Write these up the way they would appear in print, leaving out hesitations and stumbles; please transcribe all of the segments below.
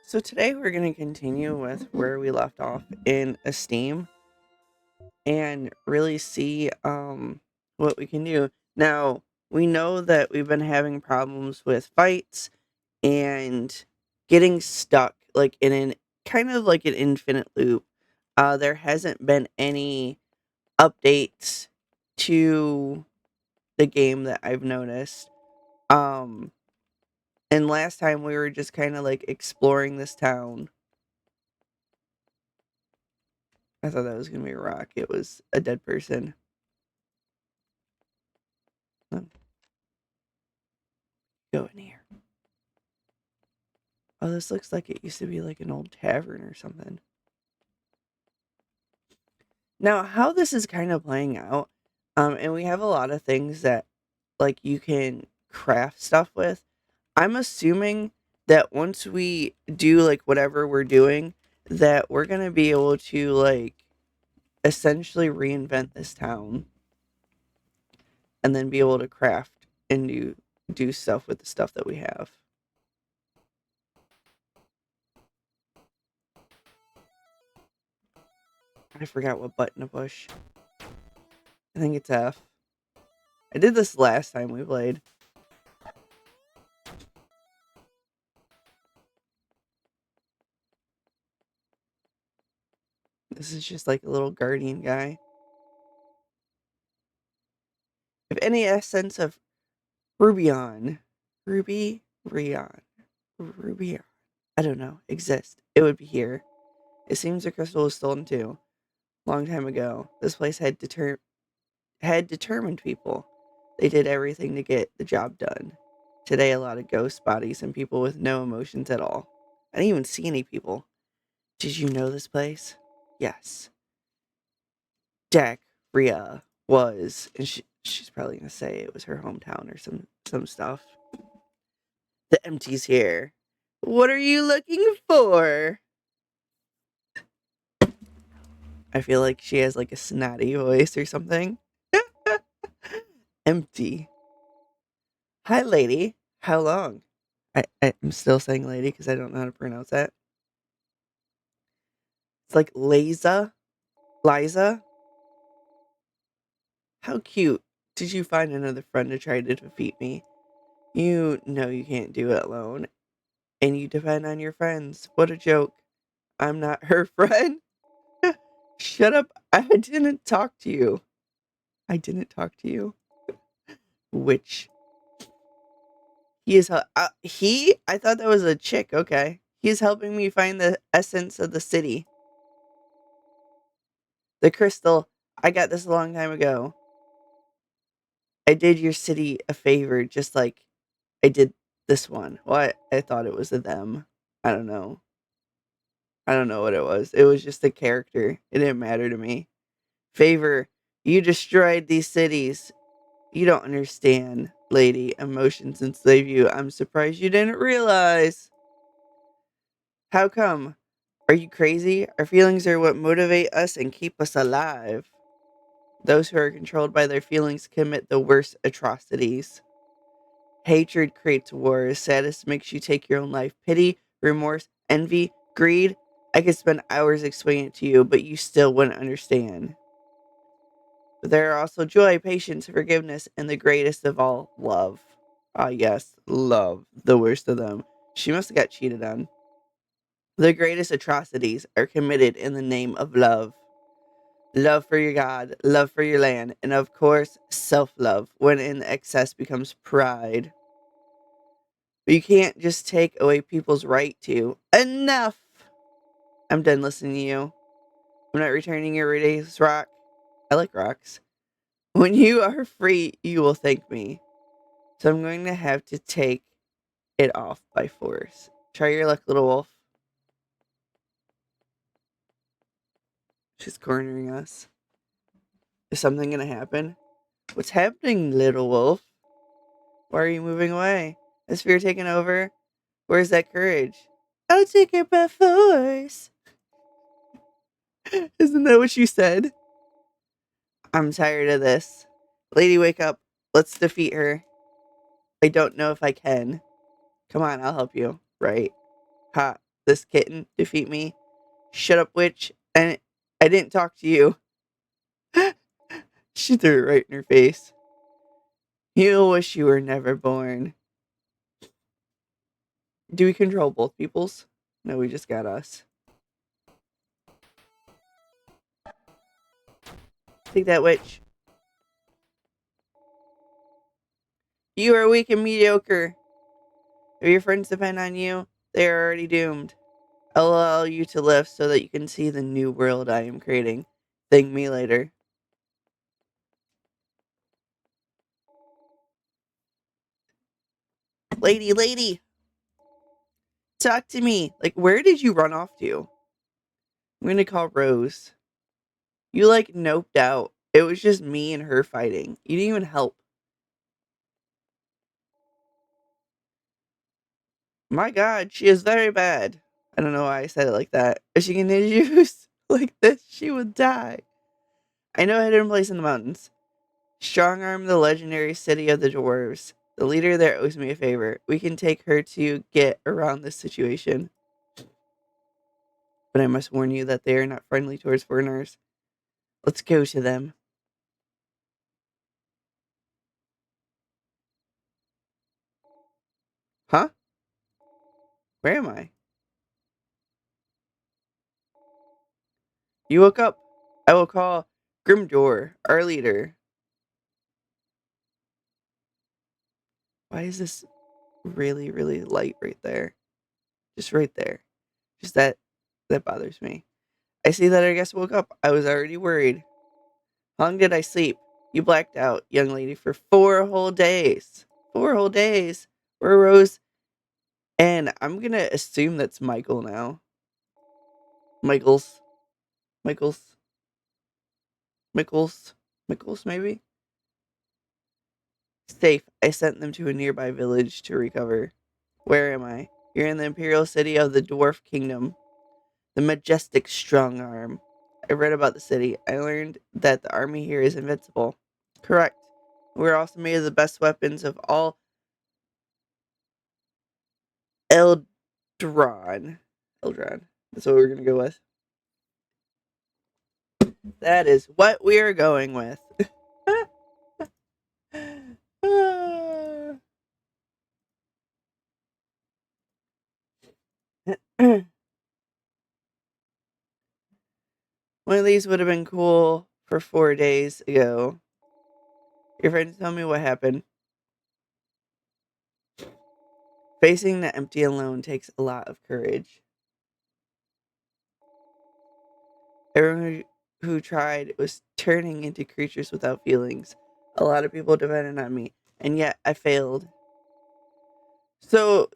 So today we're going to continue with where we left off in Esteem and really see what we can do. Now, we know that we've been having problems with fights and getting stuck like in an kind of like an infinite loop. There hasn't been any updates to the game that I've noticed. Um and last time we were just kind of like exploring this town. I thought that was gonna be a rock. It was a dead person. Oh, go in here. Oh, this looks like it used to be like an old tavern or something. Now, how this is kind of playing out, and we have a lot of things that like you can craft stuff with. I'm assuming that once we do like whatever we're doing, that we're gonna be able to like essentially reinvent this town and then be able to craft and do stuff with the stuff that we have. I forgot what button to push. I think it's F. I did this last time we played. This is just like a little guardian guy. If any essence of Rubion, Rion, Rubion, I don't know, exist, it would be here. It seems the crystal was stolen too. Long time ago, this place had determined people. They did everything to get the job done. Today, a lot of ghost bodies and people with no emotions at all. I didn't even see any people. Did you know this place? Yes. Jack Rhea was, and she's probably gonna say it was her hometown or some stuff. The empty's here. What are you looking for? I feel like she has like a snotty voice or something. Empty. Hi, lady. How long? I'm still saying lady because I don't know how to pronounce that. It's like Liza. How cute. Did you find another friend to try to defeat me? You know you can't do it alone. And you depend on your friends. What a joke. I'm not her friend. Shut up. I didn't talk to you. I didn't talk to you. Which he is. I thought that was a chick. Okay. He is helping me find the essence of the city. The crystal. I got this a long time ago. I did your city a favor just like I did this one. Well, I thought it was a them. I don't know. I don't know what it was. It was just a character. It didn't matter to me. Favor, you destroyed these cities. You don't understand, lady. Emotions enslave you. I'm surprised you didn't realize. How come? Are you crazy? Our feelings are what motivate us and keep us alive. Those who are controlled by their feelings commit the worst atrocities. Hatred creates war. Sadness makes you take your own life. Pity, remorse, envy, greed. I could spend hours explaining it to you, but you still wouldn't understand. But there are also joy, patience, forgiveness, and the greatest of all, love. Ah, yes, love, the worst of them. She must have got cheated on. The greatest atrocities are committed in the name of love. Love for your God, love for your land, and of course, self love, when in excess becomes pride. But you can't just take away people's right to. Enough! I'm done listening to you. I'm not returning your ridiculous rock. I like rocks. When you are free, you will thank me. So I'm going to have to take it off by force. Try your luck, little wolf. She's cornering us. Is something going to happen? What's happening, little wolf? Why are you moving away? Is fear taking over? Where's that courage? I'll take it by force. Isn't that what you said? I'm tired of this. Lady, wake up. Let's defeat her. I don't know if I can. Come on, I'll help you. Right. Ha. this kitten defeat me. Shut up, witch. And I didn't talk to you. She threw it right in her face. You wish you were never born. Do we control both peoples? No, we just got us. Take that, witch. You are weak and mediocre. If your friends depend on you, they are already doomed. I'll allow you to live so that you can see the new world I am creating. Thank me later. Lady, talk to me. Like, where did you run off to? I'm gonna call Rose. You, like, noped out. It was just me and her fighting. You didn't even help. My god, she is very bad. I don't know why I said it like that. If she continues like this, she will die. I know a hidden place in the mountains. Strongarm, the legendary city of the dwarves. The leader there owes me a favor. We can take her to get around this situation. But I must warn you that they are not friendly towards foreigners. Let's go to them. Huh? Where am I? You woke up. I will call Grimdor, our leader. Why is this really, really light right there? Just right there. Just that bothers me. I see that our guest woke up. I was already worried. How long did I sleep? You blacked out, young lady, for 4 whole days. 4 whole days. We're Rose, and I'm gonna assume that's Michael now. Michaels. Michaels. Michaels. Michaels, maybe? Safe. I sent them to a nearby village to recover. Where am I? You're in the imperial city of the Dwarf Kingdom. The majestic strong arm. I read about the city. I learned that the army here is invincible. Correct. We're also made of the best weapons of all Eldron. Eldron. That's what we're gonna go with. That is what we're going with. One of these would have been cool for 4 days ago. Your friends tell me what happened. Facing the empty alone takes a lot of courage. Everyone who tried was turning into creatures without feelings. A lot of people depended on me, and yet I failed. So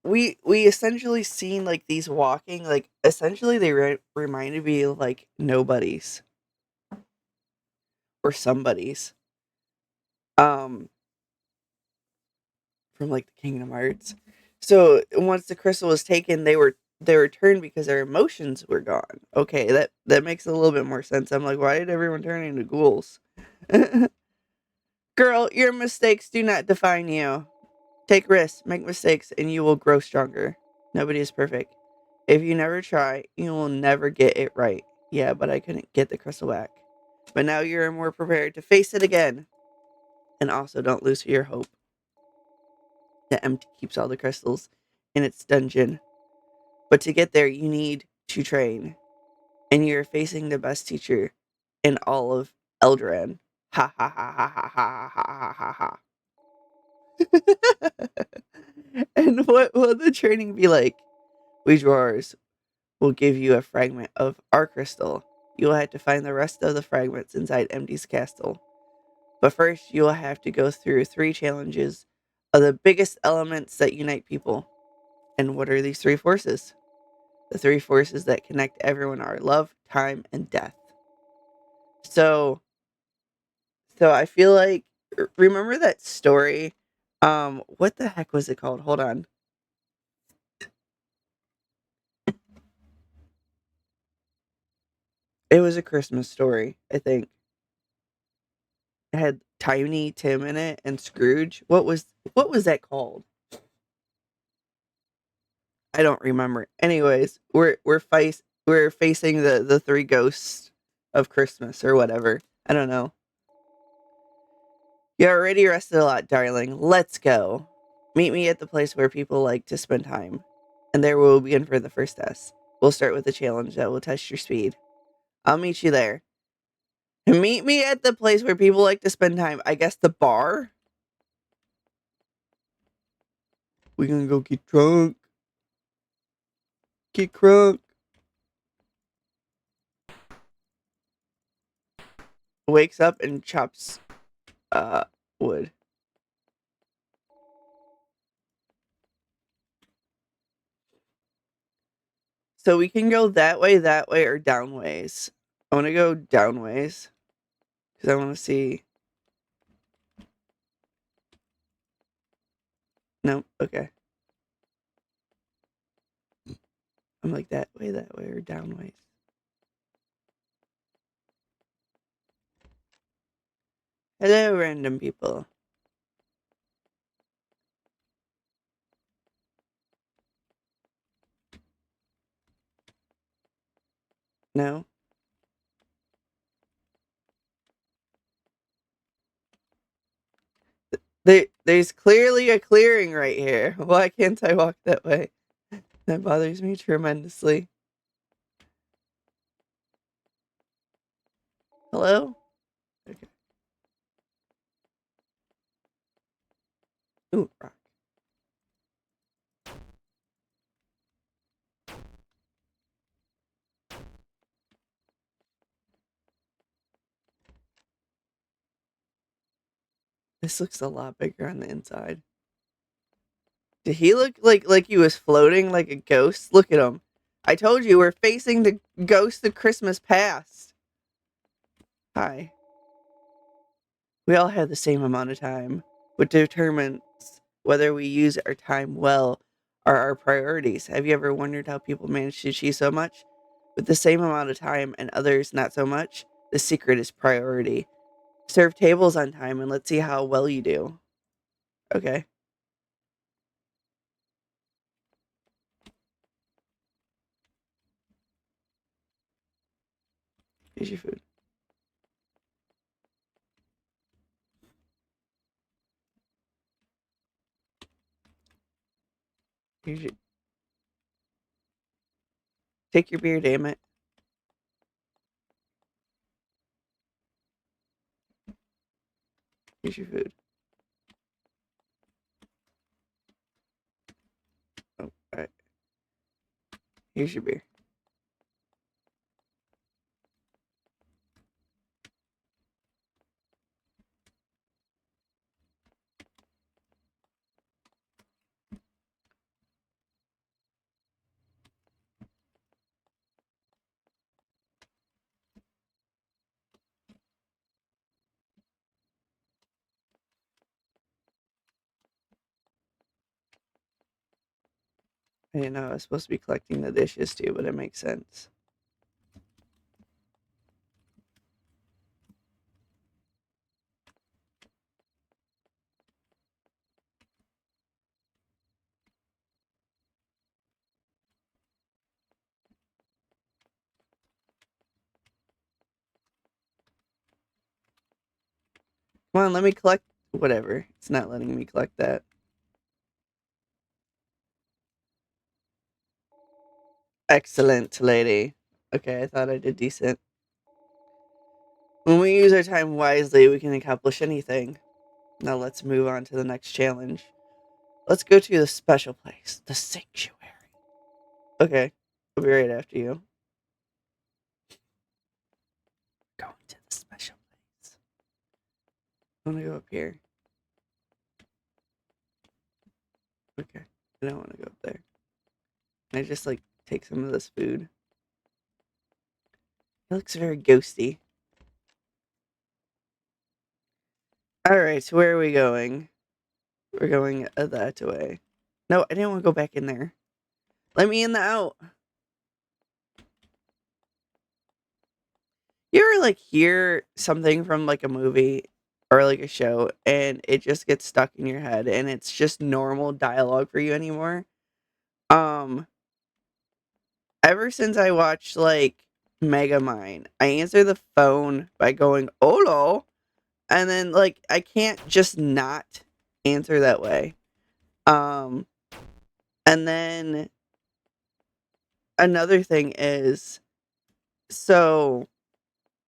we essentially seen like these walking, like essentially they reminded me of like nobodies or somebodies um from like the Kingdom Hearts. So once the crystal was taken, they were turned because their emotions were gone. Okay, that makes a little bit more sense. I'm like, why did everyone turn into ghouls? Girl, your mistakes do not define you. Take risks, make mistakes, and you will grow stronger. Nobody is perfect. If you never try, you will never get it right. Yeah, but I couldn't get the crystal back. But now you're more prepared to face it again. And also don't lose your hope. The empty keeps all the crystals in its dungeon. But to get there, you need to train. And you're facing the best teacher in all of Eldran. Ha ha ha ha ha ha ha ha ha. And what will the training be like? We drawers will give you a fragment of our crystal. You will have to find the rest of the fragments inside Empty's castle. But first, you will have to go through 3 challenges of the biggest elements that unite people. And what are these 3 forces? The 3 forces that connect everyone are love, time, and death. So, so I feel like, remember that story? What the heck was it called? Hold on. It was a Christmas story, I think. It had Tiny Tim in it and Scrooge. What was that called? I don't remember. Anyways, we're facing the three ghosts of Christmas or whatever. I don't know. You're already rested a lot, darling. Let's go. Meet me at the place where people like to spend time. And there we'll begin for the first test. We'll start with a challenge that will test your speed. I'll meet you there. Meet me at the place where people like to spend time. I guess the bar? We gonna go get drunk. Get crunk. Wakes up and chops wood. So we can go that way, or down ways. I want to go down ways because I want to see. No, okay. I'm like that way, or down ways. Hello, random people. No? There's clearly a clearing right here. Why can't I walk that way? That bothers me tremendously. Hello? Okay. Ooh, rock. This looks a lot bigger on the inside. Did he look like he was floating like a ghost? Look at him. I told you we're facing the ghost of Christmas past. Hi. We all have the same amount of time. What determines whether we use our time well are our priorities. Have you ever wondered how people manage to achieve so much with the same amount of time and others not so much? The secret is priority. Serve tables on time and let's see how well you do. Okay. Here's your food. Here's your... Take your beer, damn it. Here's your food. Oh, alright. Here's your beer. I didn't know I was supposed to be collecting the dishes too, but it makes sense. Come on, let me collect whatever. It's not letting me collect that. Excellent, lady. Okay, I thought I did decent. When we use our time wisely, we can accomplish anything. Now let's move on to the next challenge. Let's go to the special place, the sanctuary. Okay, I'll be right after you. Going to the special place. I want to go up here. Okay, I don't want to go up there. Can I just like take some of this food? It looks very ghosty. Alright, so where are we going? We're going that way. No, I didn't want to go back in there. Let me in the out. You ever like hear something from like a movie or like a show and it just gets stuck in your head and it's just normal dialogue for you anymore? Um, ever since I watched like Megamind, I answer the phone by going "Olo," and then like I can't just not answer that way. Um, and then another thing is, so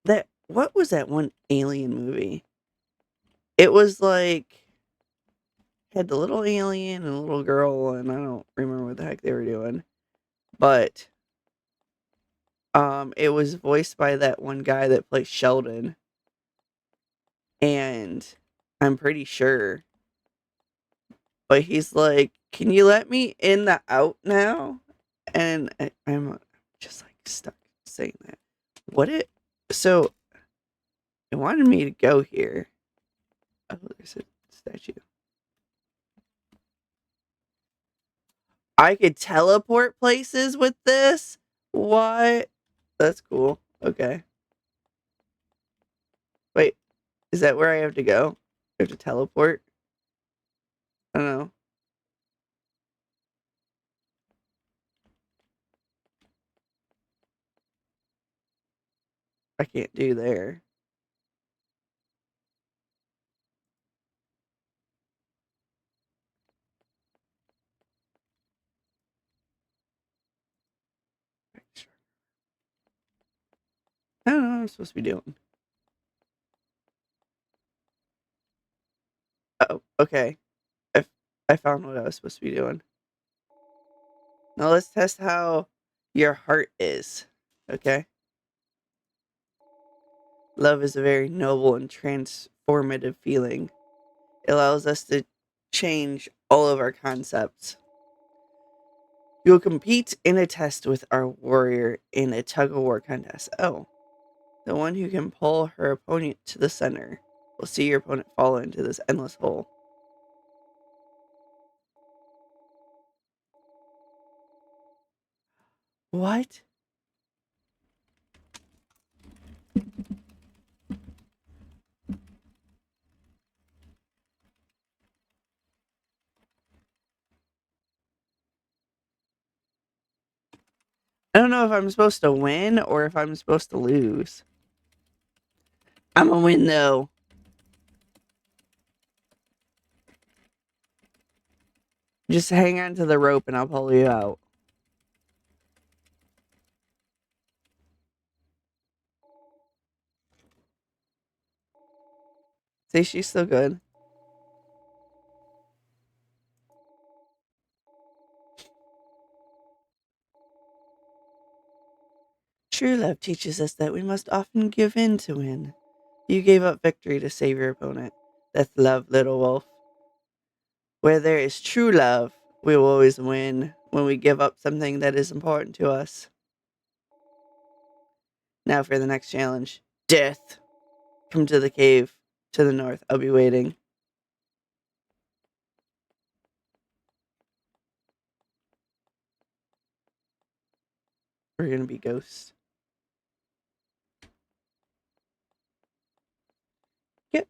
that what was that one alien movie? It was like had the little alien and a little girl, and I don't remember what the heck they were doing, but it was voiced by that one guy that plays Sheldon, and I'm pretty sure, but he's like, "Can you let me in the out now?" And I'm just like stuck saying that. What it? So it wanted me to go here. Oh, there's a statue. I could teleport places with this? What? That's cool. Okay. Wait, is that where I have to go? I have to teleport? I don't know. I can't do there. I don't know what I'm supposed to be doing. Oh, okay. I, I found what I was supposed to be doing. Now let's test how your heart is. Okay? Love is a very noble and transformative feeling. It allows us to change all of our concepts. You'll compete in a test with our warrior in a tug of war contest. Oh, the one who can pull her opponent to the center will see your opponent fall into this endless hole. What? I don't know if I'm supposed to win or if I'm supposed to lose. I'm gonna win though. Just hang on to the rope and I'll pull you out. See, she's still good. True love teaches us that we must often give in to win. You gave up victory to save your opponent. That's love, little wolf. Where there is true love, we will always win when we give up something that is important to us. Now for the next challenge. Death. Come to the cave to the north. I'll be waiting. We're gonna be ghosts.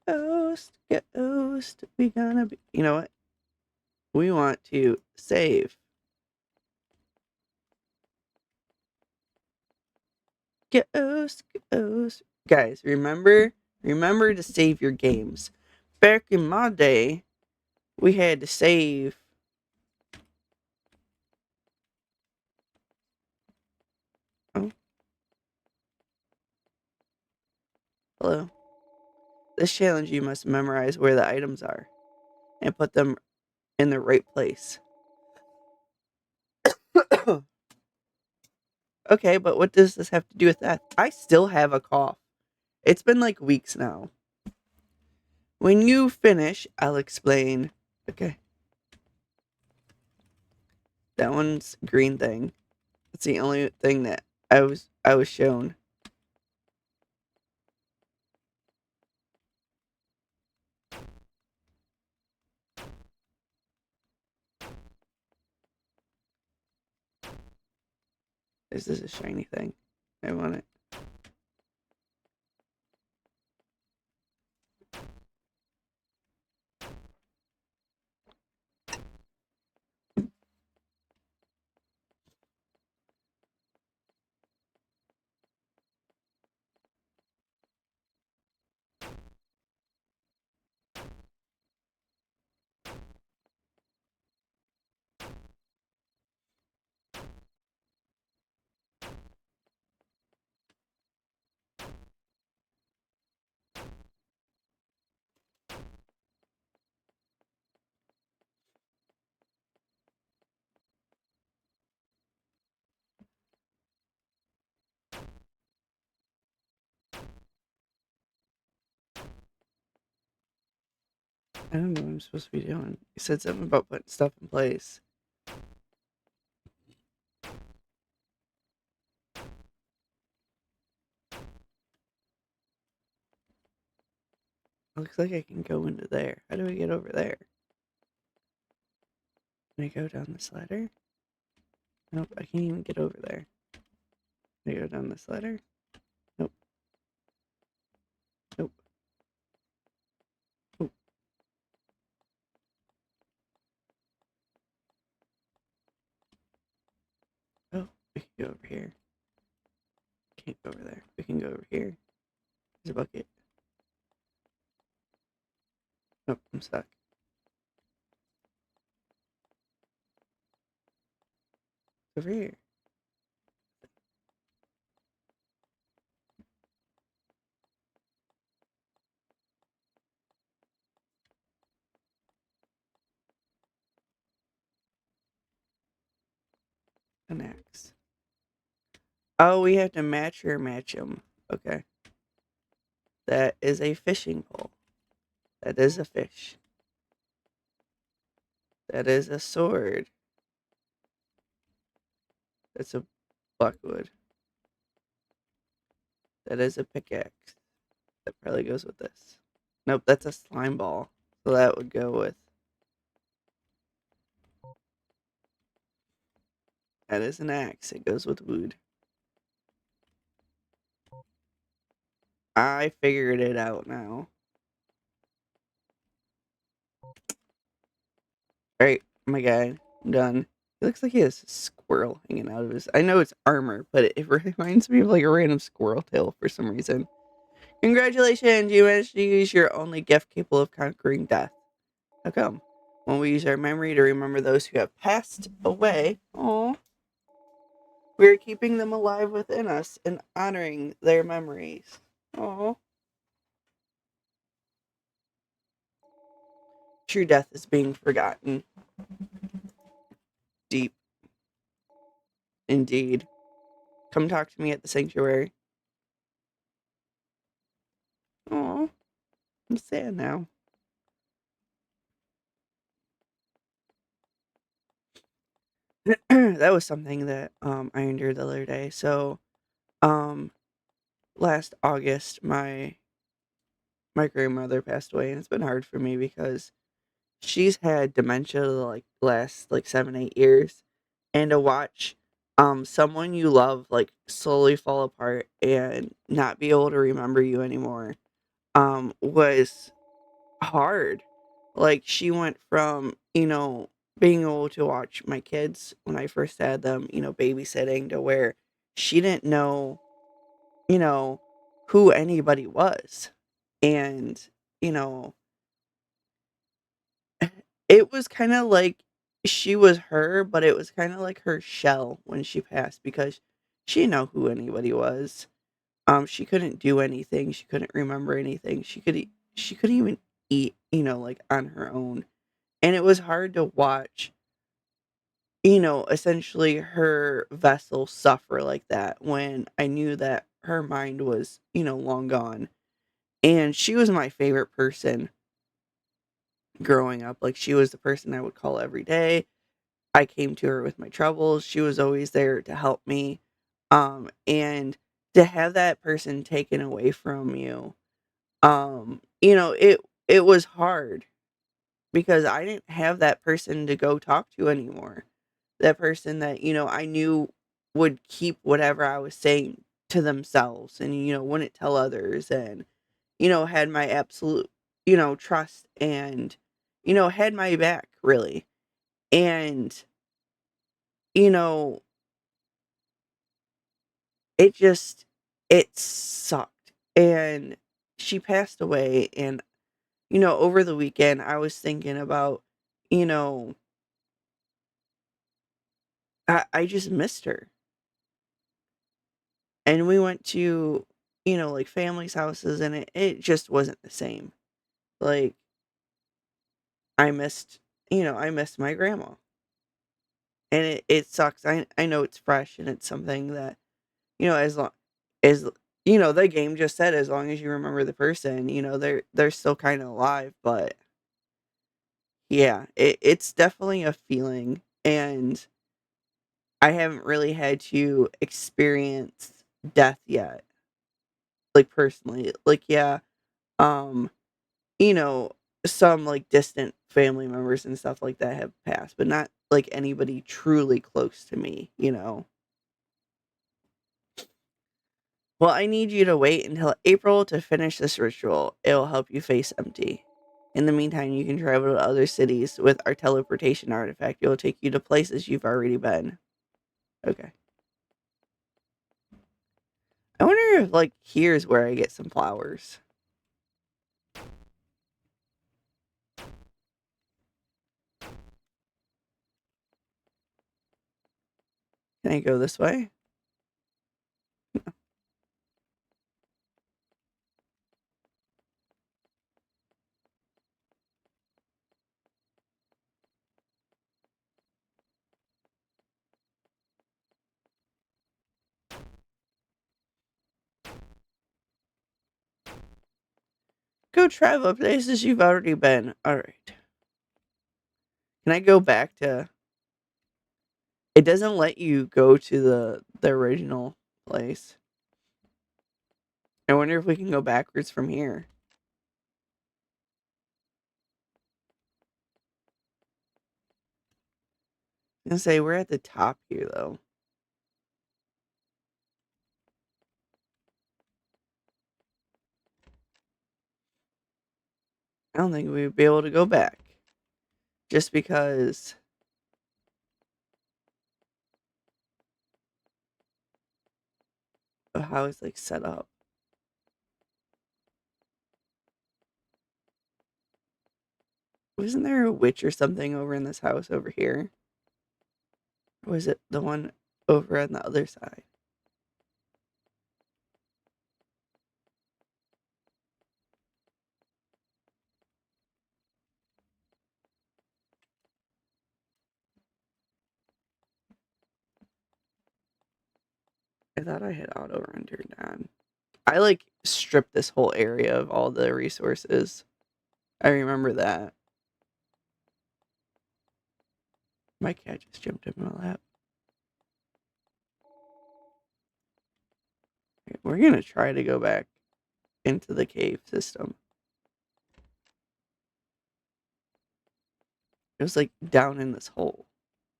Ghost, ghost. We gonna be. You know what? We want to save. Ghost, ghost. Guys, remember to save your games. Back in my day, we had to save. Oh, hello. This challenge, you must memorize where the items are and put them in the right place. Okay, but what does this have to do with that? I still have a cough. It's been like weeks now. When you finish, I'll explain. Okay. That one's green thing. It's the only thing that I was shown. This is a shiny thing. I want it. I don't know what I'm supposed to be doing. You said something about putting stuff in place. Looks like I can go into there. How do I get over there? Can I go down this ladder? Nope, I can't even get over there. Can I go down this ladder? Nope. Nope. Nope. Oh, we can go over here. Can't go over there. We can go over here. There's a bucket. Nope, I'm stuck. Over here. An axe. Oh, we have to match them. Okay. That is a fishing pole. That is a fish. That is a sword. That's a blackwood. That is a pickaxe. That probably goes with this. Nope, that's a slime ball. So that would go with. That is an axe. It goes with wood. I figured it out now. Alright, my guy. I'm done. He looks like he has a squirrel hanging out of his. I know it's armor, but it reminds me of like a random squirrel tail for some reason. Congratulations, you managed to use your only gift capable of conquering death. How come? When we use our memory to remember those who have passed away, we are keeping them alive within us and honoring their memories. Aww. True death is being forgotten. Deep. Indeed. Come talk to me at the sanctuary. Aw. I'm sad now. That was something that I endured the other day. So um last August my grandmother passed away, and it's been hard for me because she's had dementia like last like 7-8 years, and to watch someone you love like slowly fall apart and not be able to remember you anymore was hard. Like, she went from, being able to watch my kids when I first had them, babysitting, to where she didn't know, you know, who anybody was. And, you know, it was kind of like she was her, but it was kind of like her shell when she passed, because she didn't know who anybody was. She couldn't do anything. She couldn't remember anything. She couldn't even eat, like on her own. And it was hard to watch, essentially her vessel suffer like that when I knew that her mind was, long gone. And she was my favorite person growing up. Like, she was the person I would call every day. I came to her with my troubles. She was always there to help me. And to have that person taken away from you, it was hard because I didn't have that person to go talk to anymore. That person that, I knew would keep whatever I was saying to themselves and, wouldn't tell others, and, had my absolute, trust, and, had my back really. And, you know, it just, it sucked. And she passed away. And, over the weekend, I was thinking about, you know, I just missed her. And we went to, like family's houses, and it just wasn't the same. Like, I missed, I missed my grandma. And it sucks. I know it's fresh and it's something that, as long as, the game just said, as long as you remember the person, they're still kind of alive. But Yeah, it's definitely a feeling, and I haven't really had to experience death yet, like, personally. Like, yeah, um, you know, some, like, distant family members and stuff like that have passed, but not, like, anybody truly close to me, you know? Well, I need you to wait until April to finish this ritual. It will help you face empty. In the meantime, you can travel to other cities with our teleportation artifact. It will take you to places you've already been. Okay. I wonder if, like, here's where I get some flowers. Can I go this way? Go travel places you've already been. Alright. Can I go back to... It doesn't let you go to the original place. I wonder if we can go backwards from here. I'm gonna say we're at the top here, though. I don't think we would be able to go back. Just because of how it's, like, set up. Wasn't there a witch or something over in this house over here? Or was it the one over on the other side? I thought I had auto run turned on. I, like, stripped this whole area of all the resources. I remember that. My cat just jumped in my lap. Okay, we're gonna try to go back into the cave system. It was, like, down in this hole.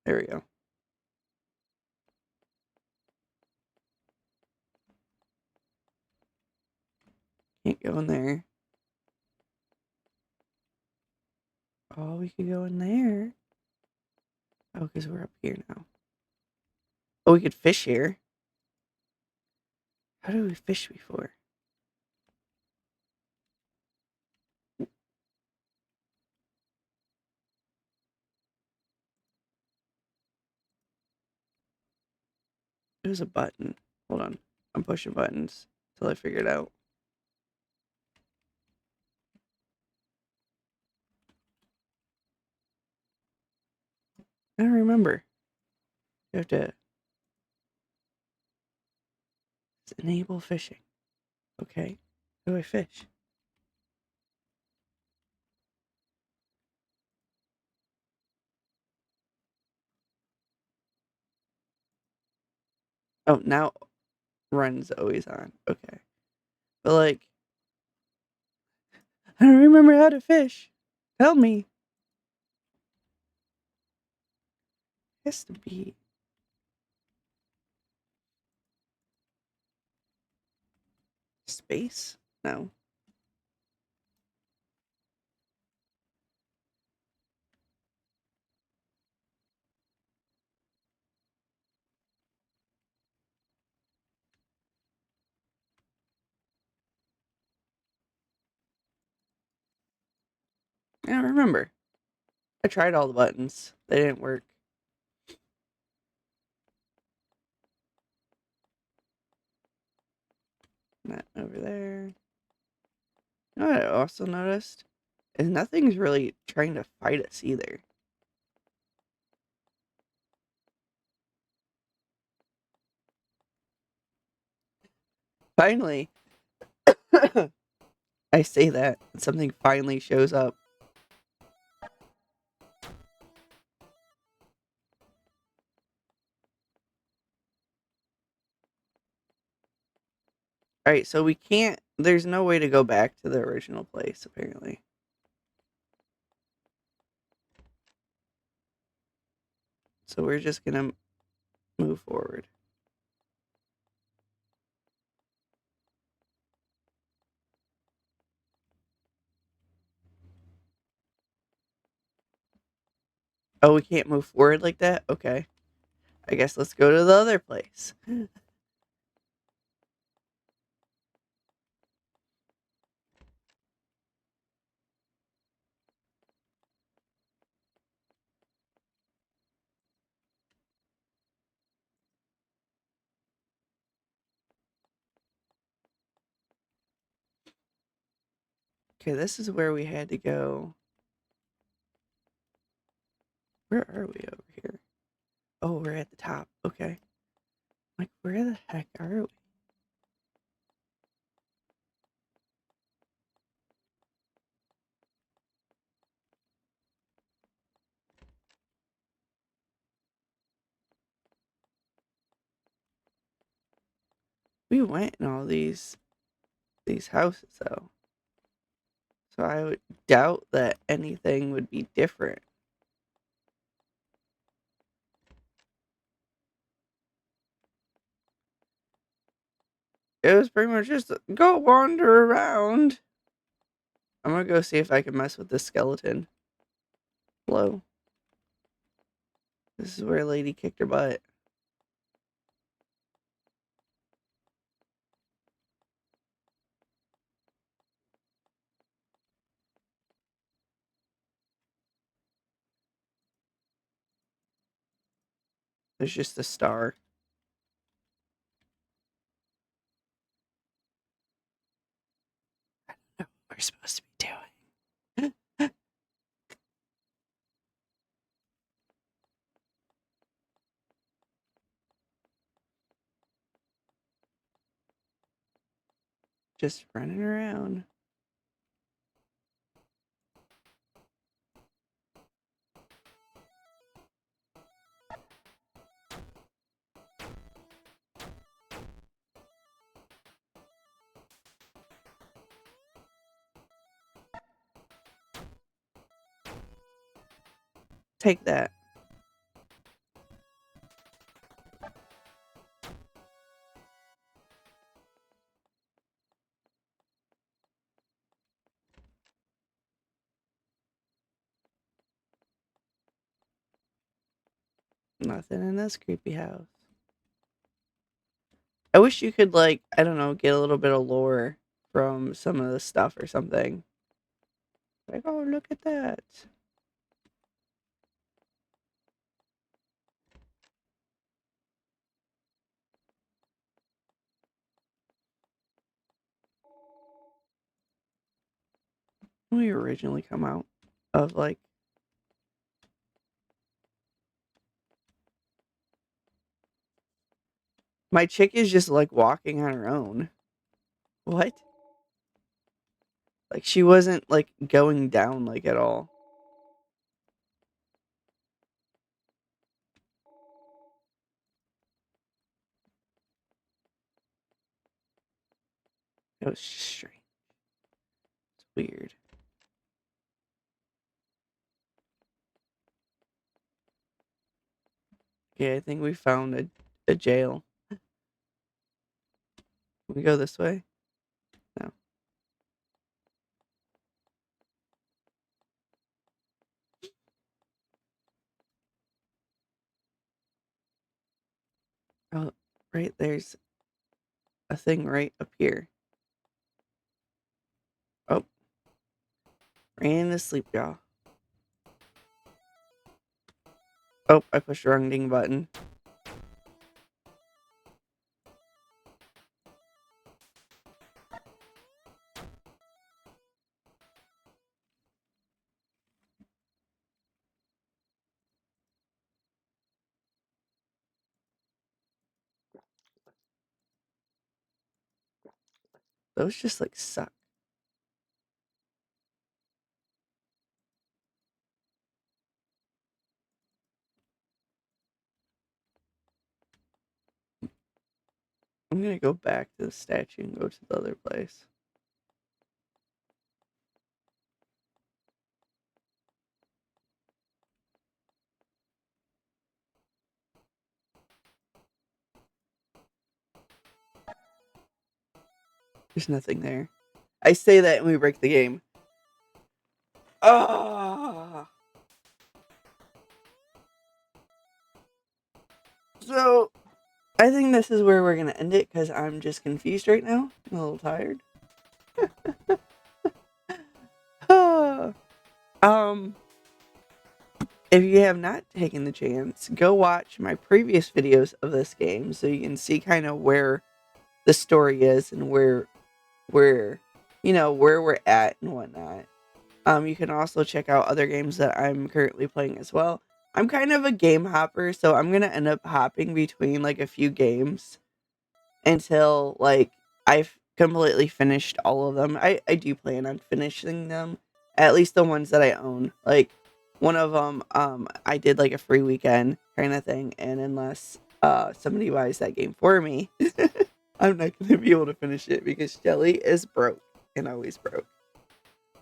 There we go. Can't go in there. Oh, we could go in there. Oh, because we're up here now. Oh, we could fish here. How did we fish before? There's a button. Hold on. I'm pushing buttons till I figure it out. I don't remember. You have to enable fishing. Okay. How do I fish? Oh, now run's always on. Okay. But, like, I don't remember how to fish. Tell me. It has to be space? No. I don't remember. I tried all the buttons. They didn't work. Not over there. You know what I also noticed? Is nothing's really trying to fight us either. Finally, I say that, and something finally shows up. Alright, so we can't, there's no way to go back to the original place, apparently. So we're just gonna move forward. Oh, we can't move forward like that? Okay. I guess let's go to the other place. Okay, this is where we had to go. Where are we over here? Oh, we're at the top. Okay. Like, where the heck are we? We went in all these houses, though. So I would doubt that anything would be different. It was pretty much just go wander around. I'm gonna go see if I can mess with this skeleton. Hello. This is where a lady kicked her butt. There's just a star. I don't know what we're supposed to be doing. Just running around. Take that. Nothing in this creepy house. I wish you could, like, I don't know, get a little bit of lore from some of the stuff or something. Like, oh, look at that. When we originally come out of, like, my chick is just, like, walking on her own. What? Like, she wasn't, like, going down, like, at all. It was strange. It's weird. Okay, I think we found a jail. Can we go this way? No. Oh, right, there's a thing right up here. Oh, ran to sleep, y'all. Oh, I pushed the wrong ding button. Those just, like, suck. I'm gonna go back to the statue and go to the other place. There's nothing there. I say that and we break the game. Ah. So, I think this is where we're gonna end it because I'm just confused right now. I'm a little tired. um, if you have not taken the chance, go watch my previous videos of this game so you can see kind of where the story is and where where we're at and whatnot. You can also check out other games that I'm currently playing as well. I'm kind of a game hopper, so I'm gonna end up hopping between like a few games until like I've completely finished all of them. I do plan on finishing them, at least the ones that I own. Like one of them, I did like a free weekend kind of thing, and unless somebody buys that game for me, I'm not gonna be able to finish it because Jelly is broke and always broke.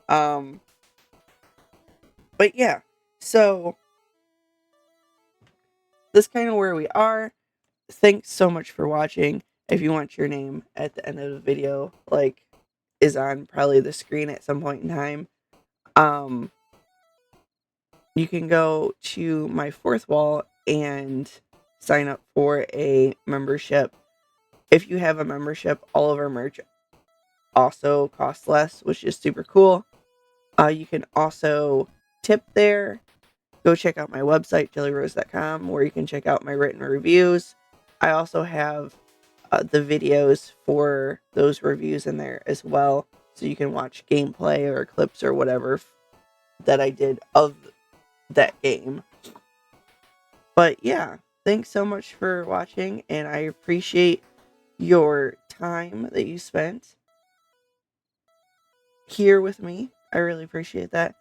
But yeah, so that's kind of where we are. Thanks so much for watching. If you want your name at the end of the video, like, is on probably the screen at some point in time, you can go to my fourth wall and sign up for a membership. If you have a membership, all of our merch also costs less, which is super cool. You can also tip there. Go check out my website, JellieRose.com, where you can check out my written reviews. I also have the videos for those reviews in there as well, so you can watch gameplay or clips or whatever that I did of that game. But yeah, thanks so much for watching, and I appreciate your time that you spent here with me. I really appreciate that.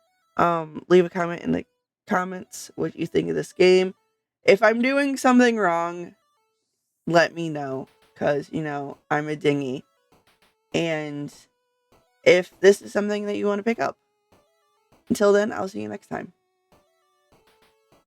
Leave a comment in the comments what you think of this game. If I'm doing something wrong, let me know, because I'm a dinghy, and if this is something that you want to pick up. Until then, I'll see you next time.